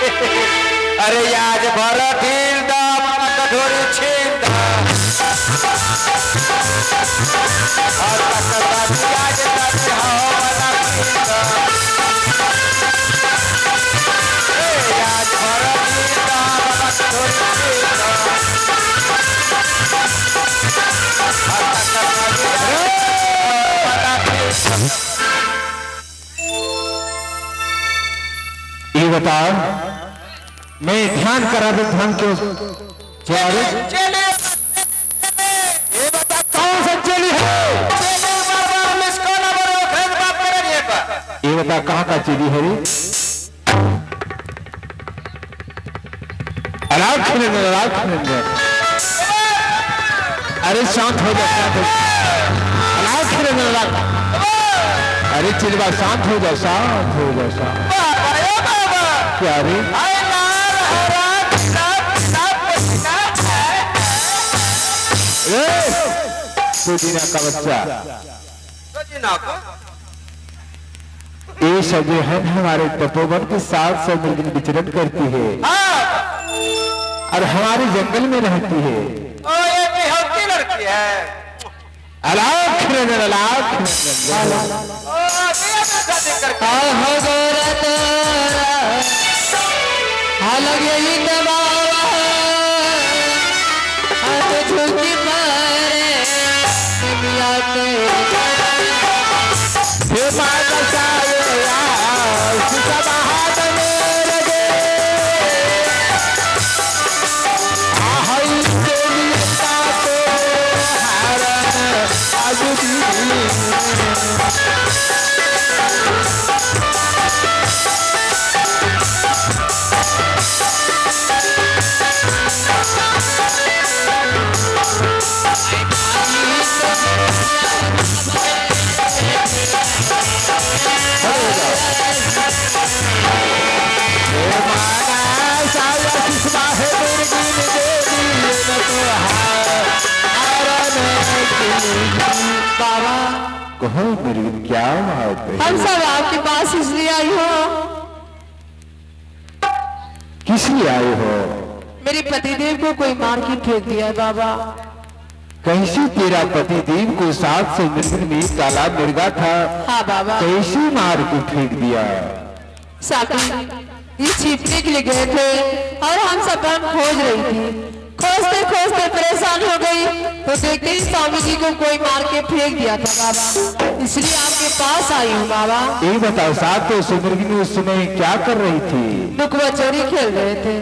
अरे आज भर ढील दाम कठोरी छीन दा और तकता आज तक हो वाला छीन दा आज भर ढील दाम कठोरी छीन दा और तकता वाला छीन ये बताओ मैं ध्यान करा दो ध्यान क्यों चले ये बता कौन सा चेली है ये बता कहाँ का चेली है रे अलाख अरे शांत हो जा अलाख अरे चिलवा शांत हो जा क्या रे सुजीना का बच्चा ये सब जो है हमारे तपोवन के साथ सब मिलकर विचरण करती है और हमारे जंगल में रहती है। लड़की है अलाख कहो मेरी क्या बात है? हम सब आपके पास इसलिए आई हो। किस लिए आए हो? मेरे पतिदेव को कोई मार के फेंक दिया है बाबा। कैसे तेरा पतिदेव को 700 मिनट में काला मुर्गा था? हाँ बाबा। कैसे मार के फेंक दिया? साकी ये छिपने के लिए गए थे और हम सब खोज रही थी। खोजते खोजते परेशान हो गई तो देखते ही स्वामी जी को कोई मार के फेंक दिया था बाबा, इसलिए आपके पास आई हूँ बाबा। ये बताओ 700 मिनट में उस समय क्या कर रही थी? लुकवा चोरी खेल रहे थे।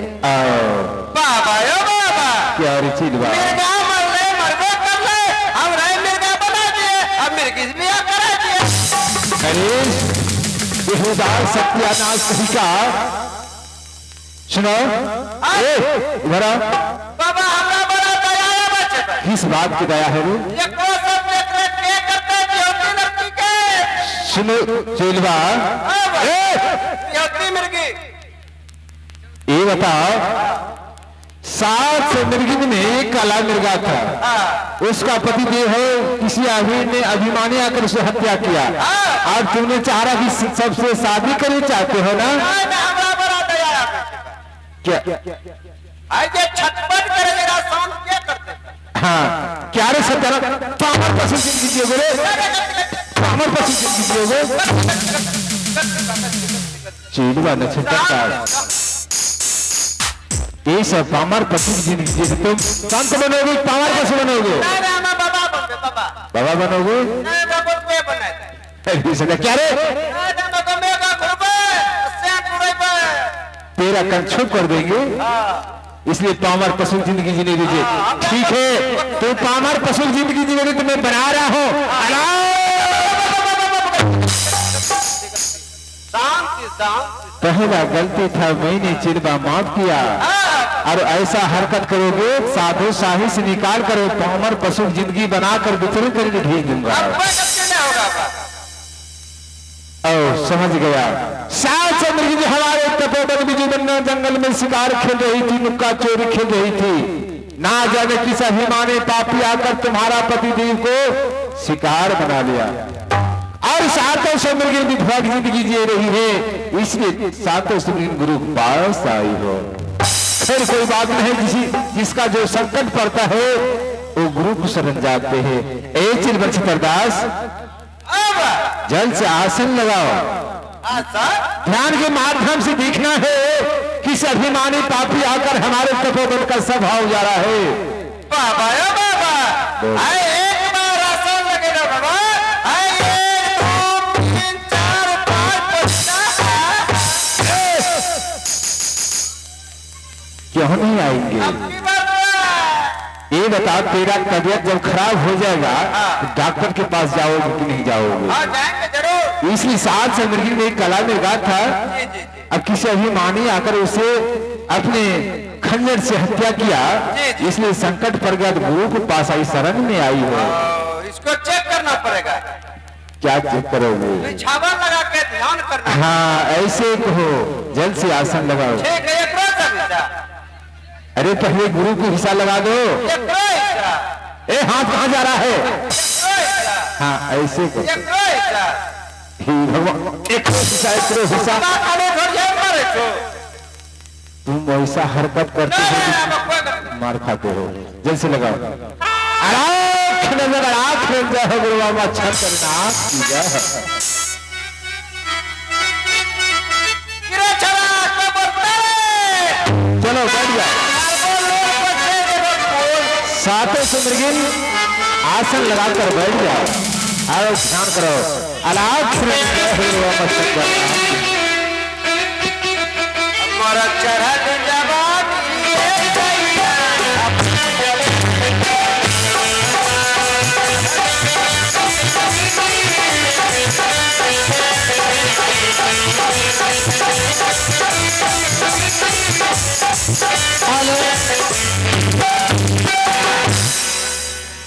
बाबा यो बाबा क्या चीज मरबे कर ले हम रहे मिर्गा बना दिए अब मिर्गी से ब्याह करा दिए। अरे बेहुदार सत्यानाश कहीं का सुनो इधर बाबा हमरा बड़ा दया है बच्चे पर। किस बात की दया है? ये कौन सब देख रहे के करते हैं होती लड़की के? सुनो चेलवा होती मिर्गी ये बताओ 700 मिर्गी में एक काला मिर्गा था, उसका पति देव है किसी अभिमान ने अभिमानी आकर उसे हत्या किया। अब तुमने चाह रहा कि सबसे शादी करनी चाहते हो ना? हमरा बड़ा दया है क्या आज छटपट करे मेरा शांत क्या करते? हाँ क्या रे सत्यानाश पामर पसंद कीजिए रे पामर पसंद कीजिए चेलवा नक्षत्र ये सब पामर पशु जिंदगी तुम संत बनोगे पामर पशु बनोगे? बाबा बनोगे? क्या रे तेरा कंछुप कर देंगे इसलिए पामर पशु जिंदगी जीने दीजिए। ठीक है तो पामर पशु जिंदगी जीने तो मैं बना रहा हूँ। पहला गलती था मैंने चिड़वा माफ किया और ऐसा हरकत करोगे साधु शाही से निकाल कर पामर पशु जिंदगी बनाकर वितरण करके भेज दूंगा। समझ गया। 700 मिर्गी हमारे तपोवन बिजुबन्ना जंगल में शिकार खेल रही थी, नुक्का चोरी खेल रही थी। ना जाने किस अभिमानी पापी आकर तुम्हारा पतिदेव को शिकार बना लिया और सातों समृद्धि विधवा की जिंदगी जी रही है, इसलिए सातों समृद्धि गुरु के पास आई हो। फिर कोई बात नहीं, जिसका जो संकट पड़ता है वो गुरु को शरण जाते हैं। एक चीज बंशीधरदास, जल्द से आसन लगाओ। ध्यान के माध्यम से देखना है कि अभिमानी पापी आकर हमारे तपोवन का स्वभाव जा रहा है। बाबा या बाबा, आए एक बार आसन लगे ना बाबा, आए 1 2 3 4 5 क्यों नहीं आएंगे? आपकी बात ये बता, तेरा तबियत जब खराब हो जाएगा तो डॉक्टर के पास जाओगे कि नहीं जाओगे? हाँ जाएंगे जरूर। इसलिए सात से मिर्गी में एक कला निर्गात था। जी जी जी। अब किसी अभिमानी आकर उसे अपने खंजर से हत्या किया, इसलिए संकट पड़ गया तो गुरु के पास आई, शरण में आई हो। इसको चेक करना पड़ेगा। क्या चेक करोगे? छावा लगा के ध्यान करना। हाँ ऐसे कहो, जल्द से आसन लगाओ। ठीक है, एक रोज अरे पहले गुरु को हिस्सा लगा दो। ए हाथ कहाँ जा रहा है? हाँ ऐसे करो। भगवान एक हिस्सा तुम ऐसा हरकत करते हो, मार खाते हो। जल्द से लगाओ। आँख गुरु बाबा अच्छा करना चलो बैठ जाओ। सातों सुमृगिन आसन लगाकर बैठ जाओ और ध्यान करो। अलाख हमारा चढ़ल जवानी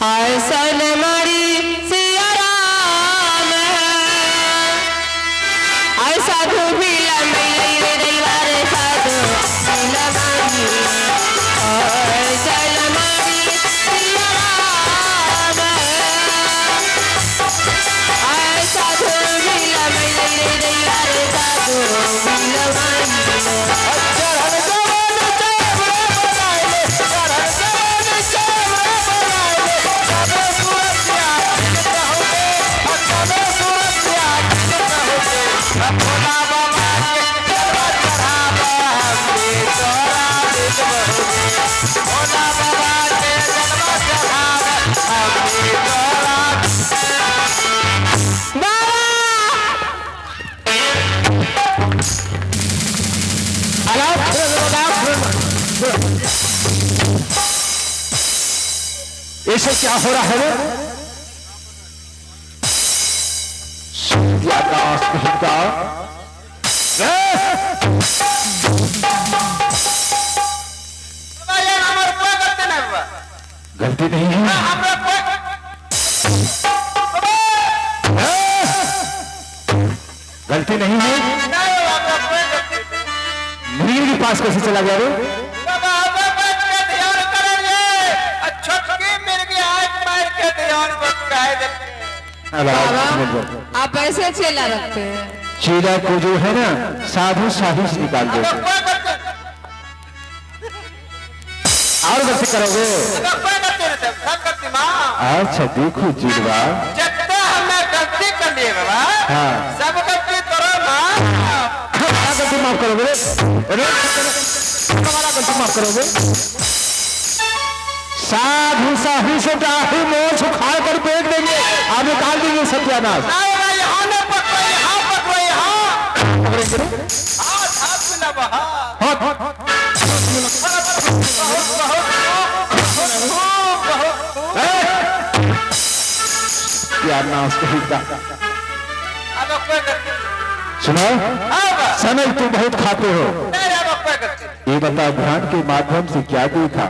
हाय सलमारी सिया राम, हाय साधु भीला मैली रे दैवारे साधु भीला मानी, हाय सलमारी सिया राम, हाय साधु भीला मैली रे दैवारे साधु भीला मानी। ऐसे क्या हो रहा है? गलती नहीं है। गलती नहीं है। मीर के पास कैसे चला गया रे? आप ऐसे चेला रखते हैं? चेला को जो है ना साधु साधु से निकाल देते। और कैसे करोगे? अच्छा देखो जीवा, हमने गलती कर ली बाबा। हाँ सब गलती करो ना। हमारा गलती माफ करोगे? हमारा गलती माफ करोगे? साधु साधु से डाही मोछ उखाड़ कर फेंक देंगे, आप निकाल देंगे सत्यानाश। क्या नाश कहेगा? सुनो, समय तुम बहुत खाते हो। ये बता, ध्यान के माध्यम से क्या देखा?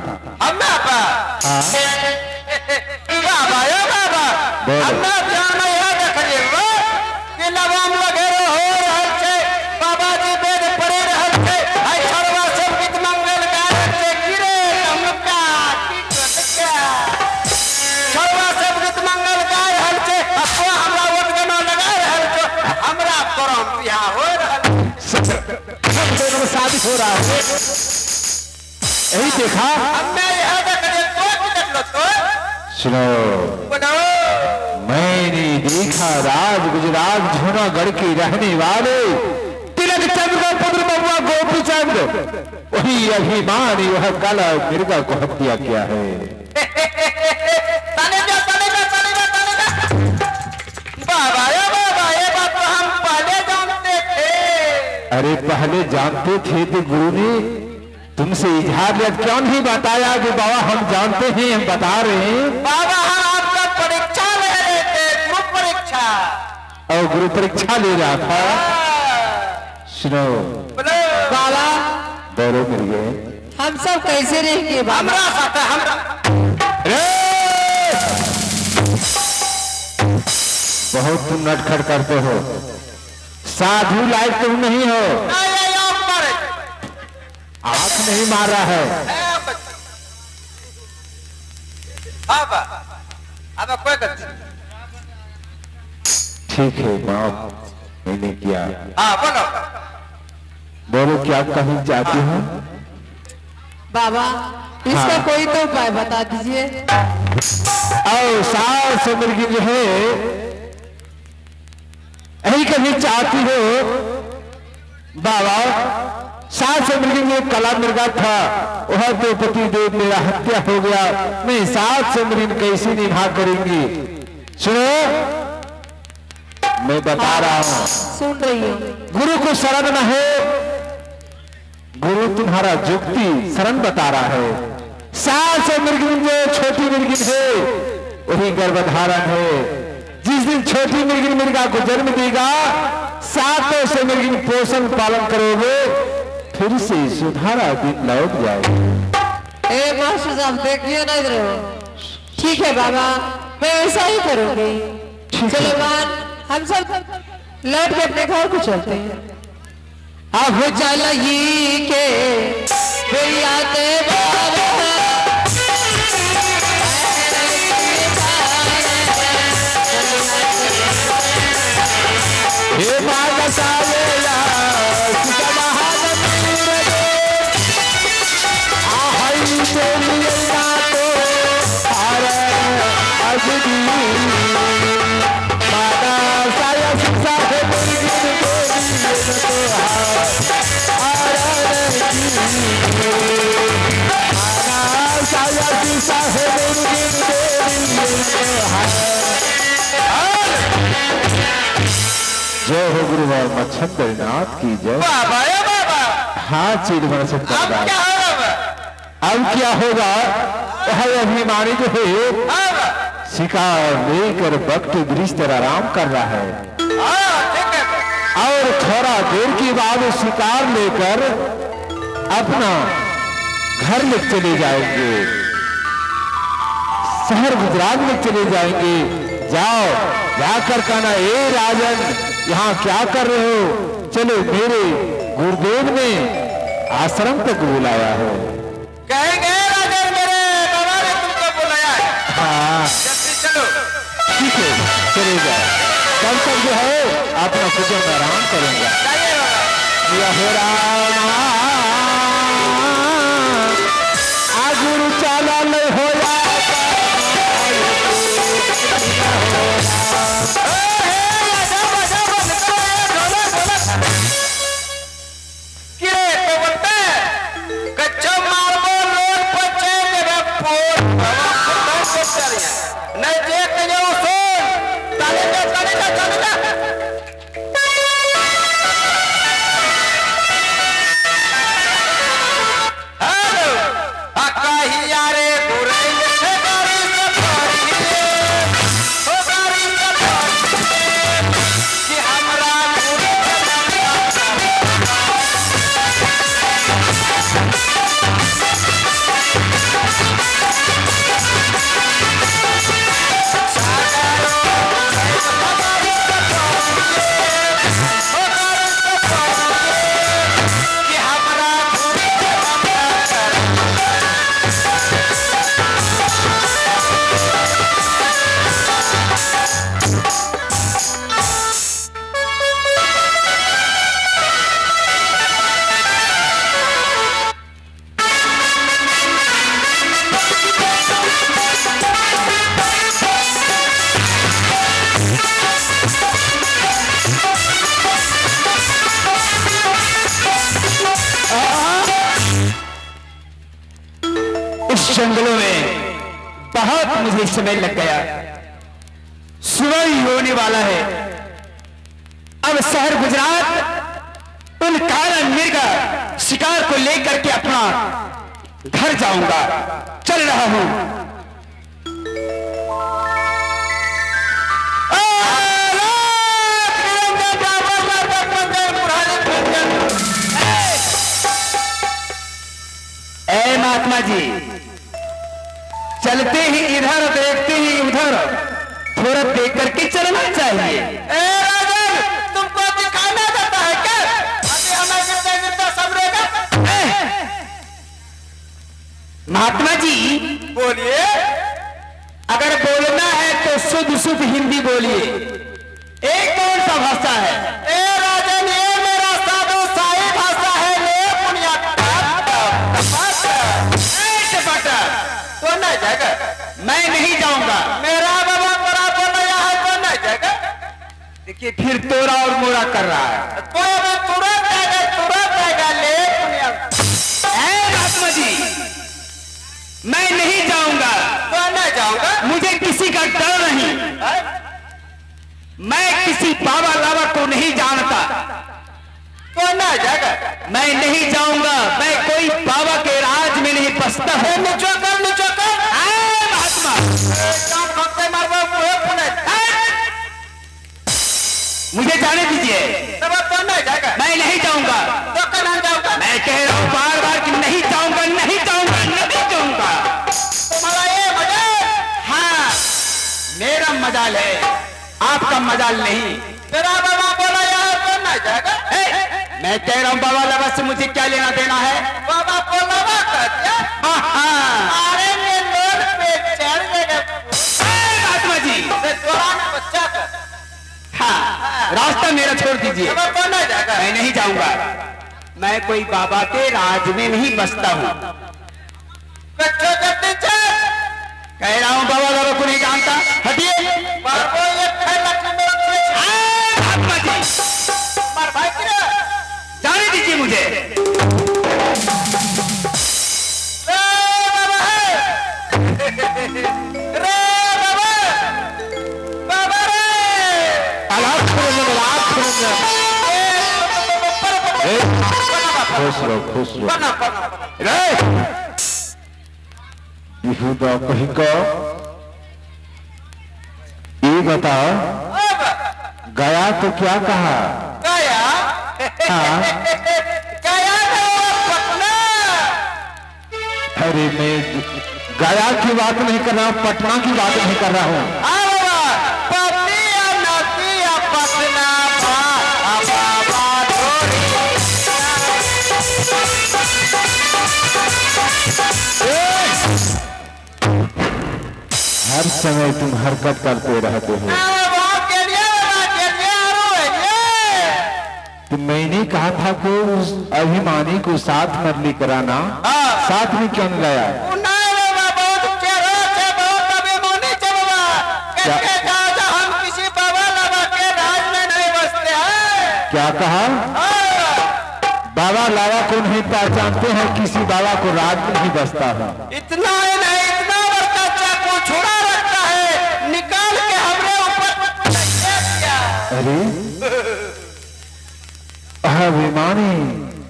आदि हो रहा है। यही देखा। अब मैं यहाँ तक देख लो तो सुनो, मैंने देखा राज गुजरात झूनागढ़ के रहने वाले तिलक चंद्र का पुत्र बबुआ गोपी चंद्र वही अभिमानी वह काला मिर्गा को हत्या किया है। बाबा ये बात तो हम पहले जानते थे। अरे पहले जानते थे तो गुरु ने तुमसे इजहार क्यों नहीं बताया कि बाबा हम जानते हैं, हम बता रहे हैं। बाबा हम आपका परीक्षा ले रहे थे, ग्रुप परीक्षा। और गुरु परीक्षा ले रहा था। सुनो बाबा, बोलो मिर्गे, हम सब कैसे रहेंगे बाबा? हमरा साथ है, हमरा। बहुत तुम नटखट करते हो, साधु लायक तुम नहीं हो। आंख नहीं मार रहा है। अब कोई गलती। ठीक है, माफ मैंने किया। हाँ बोलो। बोलो क्या कहना चाहती हो? बाबा इसका हाँ। कोई तो उपाय बता दीजिए। और सास मिर्गी जो है यही कभी चाहती हो बाबा। सास मिर्गी में कला मिर्गा था, वह तो पति देव मेरा हत्या हो गया, मैं सास मिर्गी कैसे निभा करेंगी? सुनो मैं बता रहा हूं, सुन रही हूँ। गुरु को शरण न है, गुरु तुम्हारा जुक्ति शरण बता रहा है। सास मिर्गिन जो छोटी मिर्गिन है वही गर्भधारण है। जिस दिन छोटी मिर्गिन मिर्गा को जन्म देगा, सातों से मिर्गिन पोषण पालन करोगे, फिर से सुधारा दिन लौट जाएगा। ए मास्टर साहब देखिए ना इधर। ठीक है बाबा, मैं ऐसा ही करूंगी। चलो मान हम सब लौट के अपने घर को चलते हैं। अब चलिए के भैया हे माता सावेला सीता महानंद आहई तेरी ना तो आरे अजदी माता साया सीता है मेरी देवी तो आरे माता साया सीता है मेरी देवी जय हो गुरु मच्छंदर नाथ की जय। बाबा या बाबा। हाँ चीज बन सकता अब है। क्या होगा? अब क्या होगा? वह अभिमानी जो है अब शिकार लेकर वक्त दृष्ट आराम कर रहा है, ठीक है। और थोड़ा देर के बाद शिकार लेकर अपना घर में चले जाएंगे, शहर गुजरात में चले जाएंगे। जाओ जाकर कहना, ए राजन यहाँ क्या कर रहे हो? चलो मेरे गुरुदेव ने आश्रम तक बुलाया है। कहेंगे राजन मेरे बाबा ने तुमको बुलाया है। हाँ जल्दी चलो। ठीक है, चले जाओ। तब तक जो है अपना कुछ आराम करेंगे। जाइए बाबा। यह राम आगुरु चाला ले होया जंगलों में बहुत मुझे समय लग गया, सुबह ही होने वाला है। अब शहर गुजरात उन काला मिर्गा शिकार को लेकर के अपना घर जाऊंगा, चल रहा हूं। ऐ महात्मा जी, चलते ही इधर देखते ही उधर, थोड़ा देख करके चलना चाहिए। ए राजन, तुमको दिखाना देता है क्या? अभी हमें गिरते गिरते समझेगा। महात्मा जी बोलिए। अगर बोलना है तो शुद्ध शुद्ध हिंदी बोलिए। एक कौन सा भाषा है? ए राजन, ये मेरा साधु साई भाषा है। ले पुनिया तो नहीं जाएगा। मैं नहीं जाऊंगा। मेरा बाबा बड़ा बोल रहा है तो नहीं जाएगा। देखिए फिर तोरा और मोरा कर रहा है। तो अभी तुरंत आएगा ले पुनिया। ऐ महात्मा जी, मैं नहीं जाऊंगा। तो नहीं जाऊंगा। मुझे किसी का डर नहीं। मैं किसी बाबा लावा को नहीं जानता। तो नहीं जाएगा। मैं नहीं जाऊंगा। मैं कोई बाबा के राज में नहीं बसता हूं। नीचो कर महात्मा, मुझे जाने दीजिए। तब तो नहीं जाएगा। मैं नहीं जाऊंगा। तो कहाँ जाऊंगा? मैं कह रहा हूं बार बार कि नहीं जाऊंगा, नहीं जाऊंगा, नहीं जाऊंगा। तुम्हारा ये मजाल? हाँ, मेरा मजाल है, आपका मजाल नहीं। मेरा बाबा बोला यार तो नहीं जाएगा। मैं कह रहा हूं बाबा लावा से मुझे क्या लेना देना है? बाबा को लगा कर दिया। अरे मैं लोन पे चढ़ गया। महात्मा जी, बच्चा का हाँ, रास्ता मेरा छोड़ दीजिए। तब तो नहीं जाएगा। मैं नहीं जाऊंगा। मैं कोई बाबा के राज में नहीं बसता हूँ। बच्चों के पीछे कह रहा हूँ बाबा लावा को नहीं जानता, हटिए। बाबू ये खैलक में महात्मा जी, मार भाई की जाने दीजिए मुझे। खुश रहो, खुश रहो। यहूदा कहीं का ये बताओ, गया तो क्या कहा? गया हाँ? गया पटना। अरे मैं गया की बात नहीं कर रहा हूँ, पटना की बात नहीं कर रहा हूँ। हर समय तुम हरकत करते रहते हो। तो मैंने कहा था कि उस अभिमानी को साथ में लेकर आना, साथ में क्यों नहीं लाया? हम किसी बाबा लावा के राज में नहीं बसते हैं। क्या कहा? बाबा लावा को नहीं पहचानते हैं, किसी बाबा को राज में नहीं बसता है। इतना ही नहीं, इतना बड़का चाकू छुड़ा रखता है, निकाल के हमरे ऊपर दिया। अरे अभिमानी,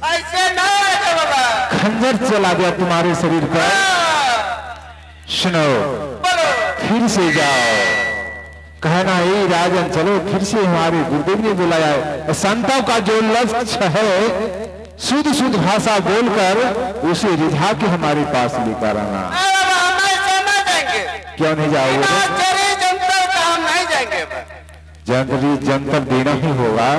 ऐसे नहीं है बाबा। खंजर चला गया तुम्हारे शरीर पर। सुनो, बोलो। फिर से जाओ, कहना ये राजन चलो, फिर से हमारे गुरुदेव ने बुलाया है। संतों का जो लक्ष्य है, शुद्ध शुद्ध भाषा बोलकर उसे रिझा के हमारे पास लेकर आना। हम ऐसे नहीं जाएंगे। क्यों नहीं जाओगे? जनता का हम नहीं जाएंगे। जंतरी जंतर देना ही होगा।